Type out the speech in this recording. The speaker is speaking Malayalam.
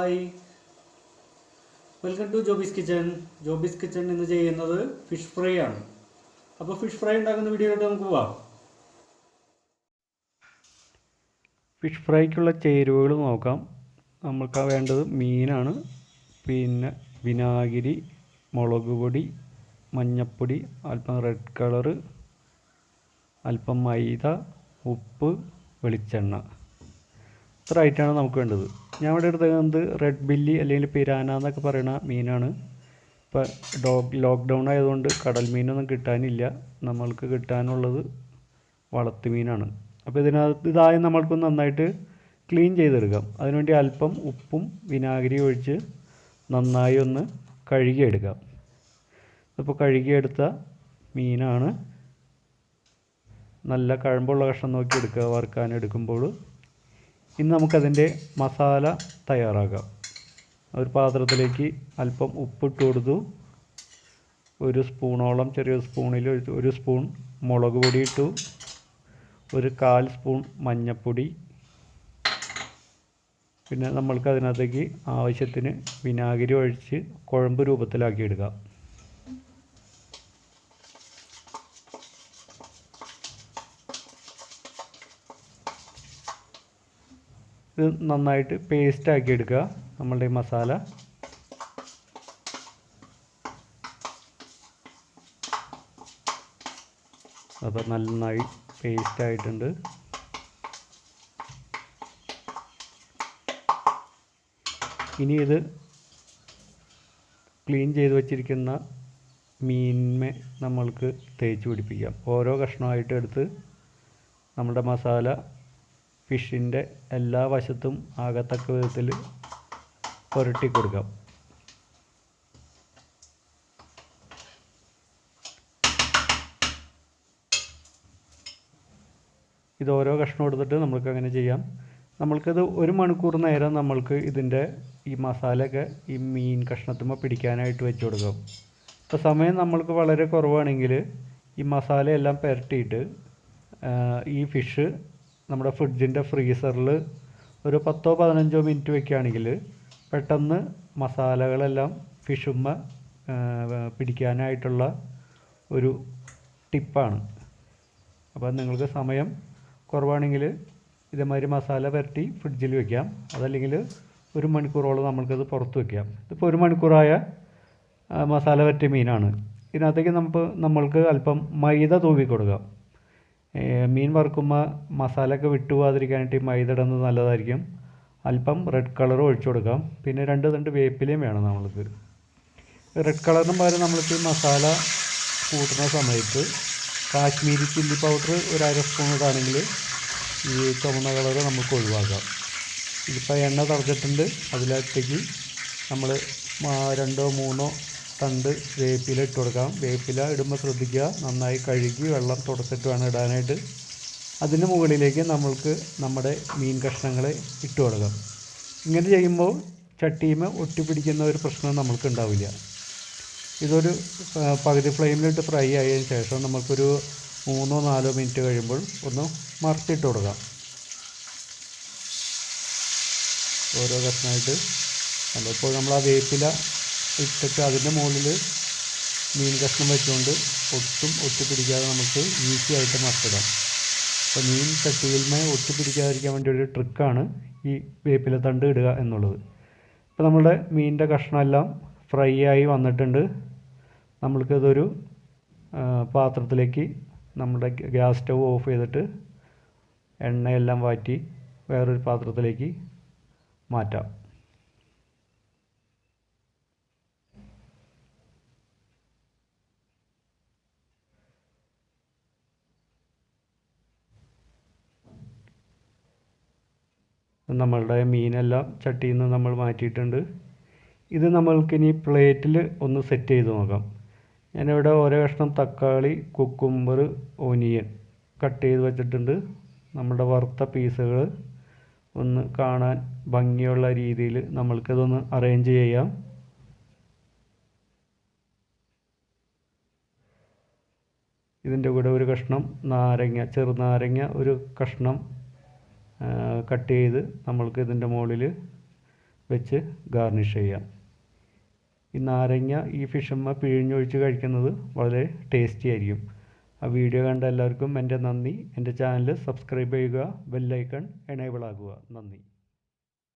Hi, welcome to Jobi's kitchen. Jobi's kitchen ഇന്ന് ചെയ്യുന്നത് ഫിഷ് ഫ്രൈ ആണ്. അപ്പോൾ ഫിഷ് ഫ്രൈ ഉണ്ടാക്കുന്ന വീഡിയോയിലോട്ട് നമുക്ക് പോവാം. ഫിഷ് ഫ്രൈക്കുള്ള ചേരുവകൾ നോക്കാം. നമുക്ക് വേണ്ടത് മീനാണ്, പിന്നെ വിനാഗിരി, മുളക് പൊടി, മഞ്ഞൾപ്പൊടി, അല്പം റെഡ് കളറ്, അല്പം മൈദ, ഉപ്പ്, വെളിച്ചെണ്ണ. ഇത്ര ഐറ്റമാണ് നമുക്ക് വേണ്ടത്. ഞാൻ ഇവിടെ എടുത്തത് റെഡ് ബില്ലി അല്ലെങ്കിൽ പിരാന എന്നൊക്കെ പറയുന്ന മീനാണ്. ഇപ്പോൾ ലോക്ക്ഡൗൺ ആയതുകൊണ്ട് കടൽ മീനൊന്നും കിട്ടാനില്ല. നമ്മൾക്ക് കിട്ടാനുള്ളത് വളർത്തു മീനാണ്. അപ്പോൾ ഇതായി നമ്മൾക്ക് നന്നായിട്ട് ക്ലീൻ ചെയ്തെടുക്കാം. അതിനുവേണ്ടി അല്പം ഉപ്പും വിനാഗിരി ഒഴിച്ച് നന്നായി ഒന്ന് കഴുകിയെടുക്കാം. ഇപ്പോൾ കഴുകിയെടുത്ത മീനാണ്. നല്ല കഴമ്പുള്ള കഷ്ണം നോക്കി എടുക്കുക വറുക്കാൻ എടുക്കുമ്പോൾ. ഇനി നമുക്കതിൻ്റെ മസാല തയ്യാറാക്കാം. ഒരു പാത്രത്തിലേക്ക് അല്പം ഉപ്പിട്ട് കൊടുത്തു. ഒരു സ്പൂണോളം, ചെറിയ സ്പൂണിൽ ഒരു സ്പൂൺ മുളക് പൊടി ഇട്ടു. ഒരു 1/4 സ്പൂൺ മഞ്ഞൾപ്പൊടി. പിന്നെ നമ്മൾക്ക് അതിനകത്തേക്ക് ആവശ്യത്തിന് വിനാഗിരി ഒഴിച്ച് കുഴമ്പ് രൂപത്തിലാക്കി എടുക്കാം. ഇത് നന്നായിട്ട് പേസ്റ്റാക്കി എടുക്കുക നമ്മളുടെ മസാല. അപ്പോൾ നന്നായി പേസ്റ്റായിട്ടുണ്ട്. ഇനി ഇത് ക്ലീൻ ചെയ്ത് വച്ചിരിക്കുന്ന മീനിന്മേ നമ്മൾക്ക് തേച്ച് പിടിപ്പിക്കാം. ഓരോ കഷ്ണമായിട്ട് എടുത്ത് നമ്മുടെ മസാല ഫിഷിൻ്റെ എല്ലാ വശത്തും ആകത്തക്ക വിധത്തിൽ പുരട്ടി കൊടുക്കാം. ഇത് ഓരോ കഷ്ണം എടുത്തിട്ട് നമ്മൾക്ക് അങ്ങനെ ചെയ്യാം. നമ്മൾക്കിത് 1 മണിക്കൂർ നേരം നമ്മൾക്ക് ഇതിൻ്റെ ഈ മസാലയൊക്കെ ഈ മീൻ കഷ്ണത്തുമ്പോൾ പിടിക്കാനായിട്ട് വെച്ച് കൊടുക്കാം. ഇപ്പോൾ സമയം നമ്മൾക്ക് വളരെ കുറവാണെങ്കിൽ ഈ മസാലയെല്ലാം പുരട്ടിയിട്ട് ഈ ഫിഷ് നമ്മുടെ ഫ്രിഡ്ജിൻ്റെ ഫ്രീസറിൽ ഒരു 10-15 മിനിറ്റ് വയ്ക്കുകയാണെങ്കിൽ പെട്ടെന്ന് മസാലകളെല്ലാം ഫിഷുമ്മ പിടിക്കാനായിട്ടുള്ള ഒരു ടിപ്പാണ്. അപ്പോൾ നിങ്ങൾക്ക് സമയം കുറവാണെങ്കിൽ ഇതേമാതിരി മസാല പുരട്ടി ഫ്രിഡ്ജിൽ വയ്ക്കാം. അതല്ലെങ്കിൽ 1 മണിക്കൂറോളം നമ്മൾക്കത് പുറത്ത് വയ്ക്കാം. ഇപ്പോൾ 1 മണിക്കൂറായ മസാല പുരട്ടിയ മീനാണ്. ഇതിനകത്തേക്ക് നമ്മൾക്ക് അല്പം മൈദ തൂവി കൊടുക്കാം. മീൻ വറുക്കുമ്പോൾ മസാലയൊക്കെ വിട്ടുപോകാതിരിക്കാനായിട്ട് മൈദ ഇടുന്നത് നല്ലതായിരിക്കും. അല്പം റെഡ് കളർ ഒഴിച്ചു കൊടുക്കാം. പിന്നെ 2 തണ്ട് വേപ്പിലയും വേണം നമ്മൾക്ക്. റെഡ് കളറിന് പകരം നമ്മൾക്ക് മസാല കൂട്ടുന്ന സമയത്ത് കാശ്മീരി ചില്ലി പൗഡർ ഒരു 1/2 സ്പൂൺ ഇടാണെങ്കിൽ ഈ ചുവന്ന കളർ നമുക്ക് ഒഴിവാക്കാം. ഇതിപ്പോൾ എണ്ണ തിളച്ചിട്ടുണ്ട്. അതിലേക്ക് നമ്മൾ 2-3 തണ്ട് വേപ്പില ഇട്ട് കൊടുക്കാം. വേപ്പില ഇടുമ്പോൾ ശ്രദ്ധിക്കുക, നന്നായി കഴുകി വെള്ളം തുടച്ചിട്ട് വേണം ഇടാനായിട്ട്. അതിന് മുകളിലേക്ക് നമ്മൾക്ക് നമ്മുടെ മീൻ കഷ്ണങ്ങളെ ഇട്ട് കൊടുക്കാം. ഇങ്ങനെ ചെയ്യുമ്പോൾ ചട്ടിയുമേ ഒട്ടിപ്പിടിക്കുന്ന ഒരു പ്രശ്നം നമ്മൾക്ക് ഉണ്ടാവില്ല. ഇതൊരു പകുതി ഫ്ലെയിമിലിട്ട് ഫ്രൈ ആയതിനു ശേഷം നമുക്കൊരു 3-4 മിനിറ്റ് കഴിയുമ്പോൾ ഒന്ന് മറിച്ചിട്ട് കൊടുക്കാം. ഓരോ കഷ്ണമായിട്ട് ഇപ്പോൾ നമ്മൾ ആ വേപ്പില ഇട്ടിട്ട് അതിൻ്റെ മുകളിൽ മീൻ കഷ്ണം വെച്ചുകൊണ്ട് ഒട്ടും ഒട്ടിപ്പിടിക്കാതെ നമുക്ക് ഈസി ആയിട്ട് മറിച്ചിടാം. അപ്പോൾ മീൻ ചട്ടിയിൽമേ ഒട്ടിപ്പിടിക്കാതിരിക്കാൻ വേണ്ടി ഒരു ട്രിക്കാണ് ഈ വേപ്പില തണ്ട് ഇടുക എന്നുള്ളത്. ഇപ്പോൾ നമ്മുടെ മീനിൻ്റെ കഷ്ണമെല്ലാം ഫ്രൈ ആയി വന്നിട്ടുണ്ട്. നമ്മൾക്കിതൊരു പാത്രത്തിലേക്ക് നമ്മുടെ ഗ്യാസ് സ്റ്റവ് ഓഫ് ചെയ്തിട്ട് എണ്ണയെല്ലാം വാറ്റി വേറൊരു പാത്രത്തിലേക്ക് മാറ്റാം. നമ്മളുടെ മീനെല്ലാം ചട്ടിയിൽ നിന്ന് നമ്മൾ മാറ്റിയിട്ടുണ്ട്. ഇത് നമ്മൾക്കിനി പ്ലേറ്റിൽ ഒന്ന് സെറ്റ് ചെയ്ത് നോക്കാം. ഞാനിവിടെ ഓരോ കഷ്ണം തക്കാളി, കുക്കുംബർ, ഓനിയൻ കട്ട് ചെയ്ത് വെച്ചിട്ടുണ്ട്. നമ്മുടെ വറുത്ത പീസുകൾ ഒന്ന് കാണാൻ ഭംഗിയുള്ള രീതിയിൽ നമ്മൾക്കിതൊന്ന് അറേഞ്ച് ചെയ്യാം. ഇതിൻ്റെ കൂടെ ഒരു കഷ്ണം നാരങ്ങ, ചെറുനാരങ്ങ ഒരു കഷ്ണം കട്ട് ചെയ്ത് നമ്മൾക്ക് ഇതിൻ്റെ മുകളിൽ വെച്ച് ഗാർണിഷ് ചെയ്യാം. ഈ നാരങ്ങ ഈ ഫിഷമ്മ പിഴിഞ്ഞൊഴിച്ച് കഴിക്കുന്നത് വളരെ ടേസ്റ്റി ആയിരിക്കും. ആ വീഡിയോ കണ്ട എല്ലാവർക്കും എൻ്റെ നന്ദി. എൻ്റെ ചാനൽ സബ്സ്ക്രൈബ് ചെയ്യുക, ബെല്ലൈക്കൺ എനേബിൾ ആകുക. നന്ദി.